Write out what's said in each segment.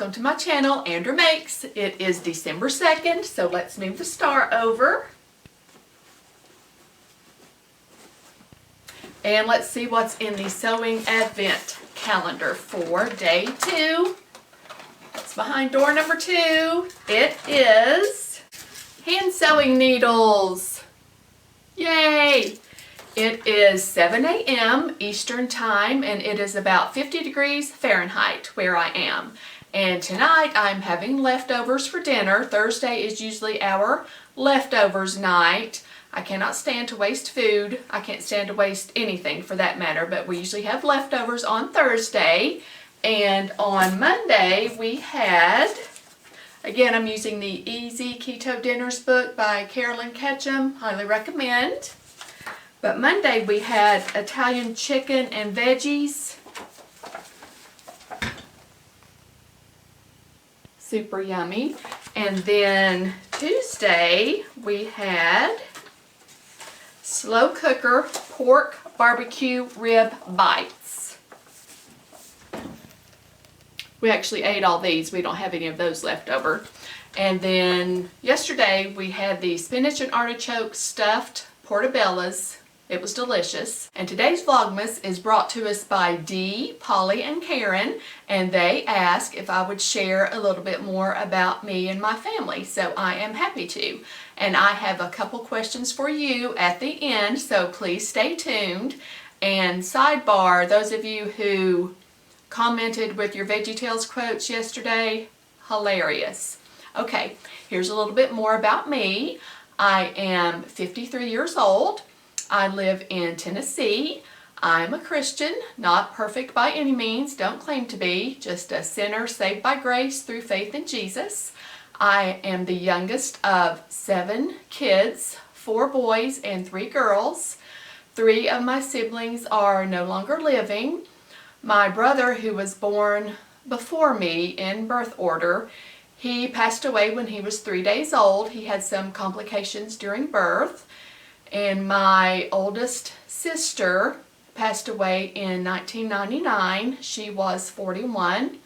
welcome to my channel, Andra Makes. It is December 2nd, so let's move the star over. And let's see what's in the sewing advent calendar for day 2. It's behind door number 2. It is hand sewing needles. Yay! It is 7 a.m. Eastern Time, and it is about 50 degrees Fahrenheit where I am. And tonight I'm having leftovers for dinner. Thursday is usually our leftovers night. I cannot stand to waste food. I can't stand to waste anything for that matter, but we usually have leftovers on Thursday. And on Monday we had, again, I'm using the Easy Keto Dinners book by Carolyn Ketchum. Highly recommend. But Monday we had Italian chicken and veggies. Super yummy. And then Tuesday we had slow cooker pork barbecue rib bites. We actually ate all these. We don't have any of those left over. And then yesterday we had the spinach and artichoke stuffed portobellas. It was delicious. And today's Vlogmas is brought to us by Dee, Polly, and Karen, and they asked if I would share a little bit more about me and my family, so I am happy to. And I have a couple questions for you at the end, so please stay tuned. And sidebar, those of you who commented with your VeggieTales quotes yesterday, hilarious. Okay, here's a little bit more about me. I am 53 years old. I live in Tennessee. I'm a Christian, not perfect by any means, don't claim to be, just a sinner saved by grace through faith in Jesus. I am the youngest of 7 kids, 4 boys and 3 girls. 3 of my siblings are no longer living. My brother, who was born before me in birth order, he passed away when he was 3 days old. He had some complications during birth. And my oldest sister passed away in 1999. She was 41,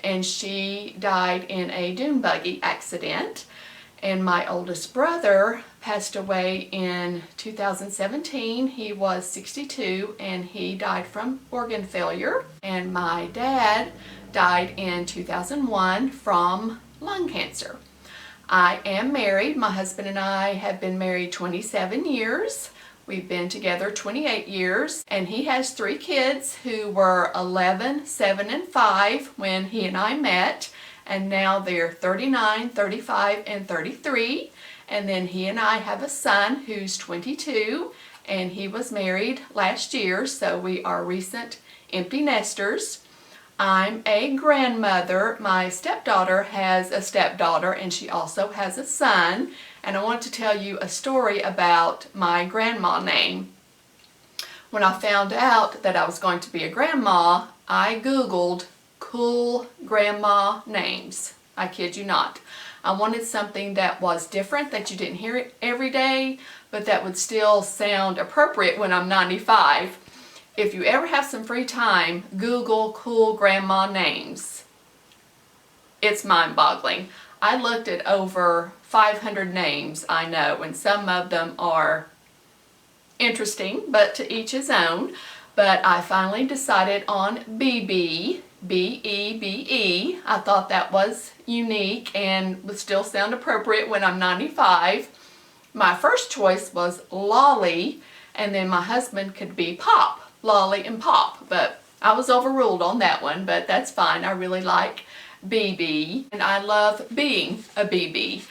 and she died in a dune buggy accident. And my oldest brother passed away in 2017. He was 62, and he died from organ failure. And my dad died in 2001 from lung cancer. I am married. My husband and I have been married 27 years. We've been together 28 years, and he has 3 kids who were 11, 7, and 5 when he and I met, and now they're 39, 35, and 33. And then he and I have a son who's 22, and he was married last year, so we are recent empty nesters. I'm a grandmother. My stepdaughter has a stepdaughter, and she also has a son. And I want to tell you a story about my grandma name. When I found out that I was going to be a grandma, I Googled cool grandma names. I kid you not. I wanted something that was different, that you didn't hear it every day, but that would still sound appropriate when I'm 95. If you ever have some free time, Google cool grandma names. It's mind-boggling. I looked at over 500 names, I know, and some of them are interesting, but to each his own. But I finally decided on BB, B-E-B-E. I thought that was unique and would still sound appropriate when I'm 95. My first choice was Lolly, and then my husband could be Pop. Lolly and Pop, but I was overruled on that one, but that's fine. I really like BB, and I love being a BB.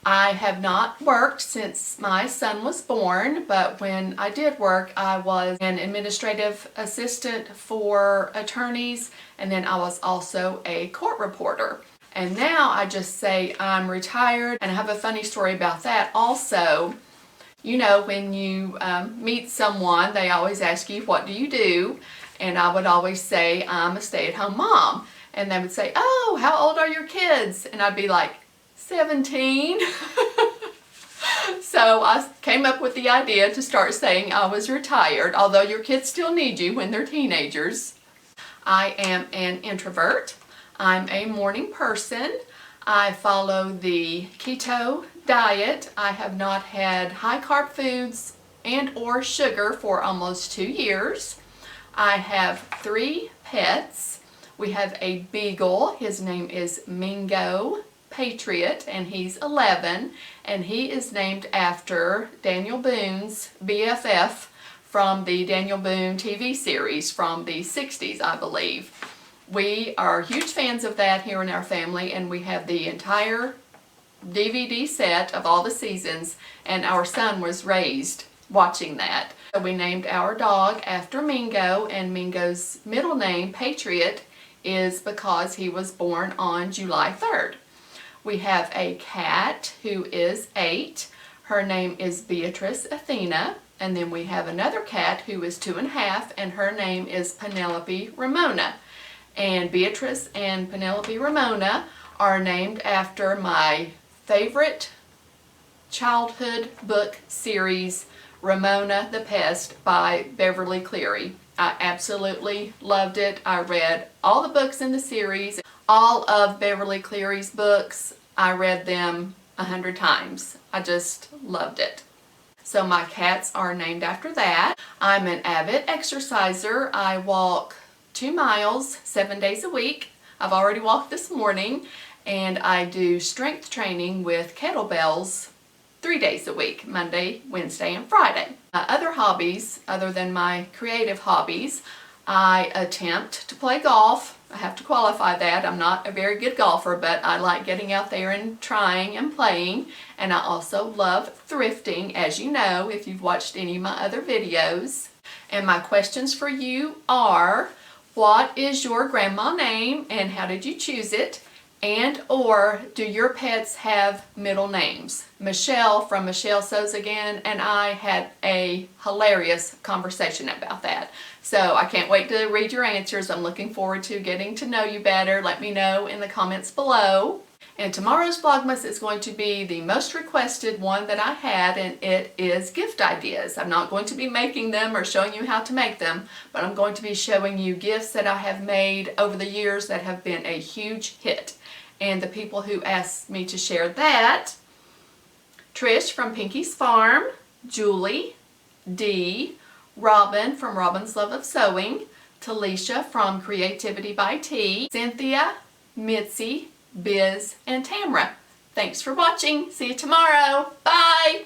I have not worked since my son was born, but when I did work, I was an administrative assistant for attorneys, and then I was also a court reporter. And now I just say I'm retired, and I have a funny story about that also. You know, when you meet someone, they always ask you, what do you do? And I would always say, I'm a stay-at-home mom. And they would say, oh, how old are your kids? And I'd be like, 17. So I came up with the idea to start saying I was retired, although your kids still need you when they're teenagers. I am an introvert. I'm a morning person. I follow the keto diet. I have not had high carb foods and or sugar for almost 2 years. I have 3 pets. We have a beagle. His name is Mingo Patriot, and he's 11, and he is named after Daniel Boone's BFF from the Daniel Boone TV series from the 60s, I believe. We are huge fans of that here in our family, and we have the entire DVD set of all the seasons, and our son was raised watching that. So we named our dog after Mingo, and Mingo's middle name, Patriot, is because he was born on July 3rd. We have a cat who is 8. Her name is Beatrice Athena. And then we have another cat who is 2.5, and her name is Penelope Ramona. And Beatrice and Penelope Ramona are named after my favorite childhood book series, Ramona the Pest by Beverly Cleary. I absolutely loved it. I read all the books in the series. All of Beverly Cleary's books, I read them 100 times. I just loved it. So my cats are named after that. I'm an avid exerciser. I walk 2 miles 7 days a week. I've already walked this morning, and I do strength training with kettlebells 3 days a week, Monday, Wednesday, and Friday. My other hobbies, other than my creative hobbies, I attempt to play golf. I have to qualify that. I'm not a very good golfer, but I like getting out there and trying and playing. And I also love thrifting, as you know, if you've watched any of my other videos. And my questions for you are, what is your grandma name and how did you choose it? And or do your pets have middle names? Michelle from Michelle Sews Again and I had a hilarious conversation about that. So I can't wait to read your answers. I'm looking forward to getting to know you better. Let me know in the comments below. And tomorrow's Vlogmas is going to be the most requested one that I had, and it is gift ideas. I'm not going to be making them or showing you how to make them, but I'm going to be showing you gifts that I have made over the years that have been a huge hit. And the people who asked me to share that: Trish from Pinky's Farm, Julie, Dee, Robin from Robin's Love of Sewing, Talisha from Creativity by T, Cynthia, Mitzi, Biz, and Tamra. Thanks for watching. See you tomorrow. Bye!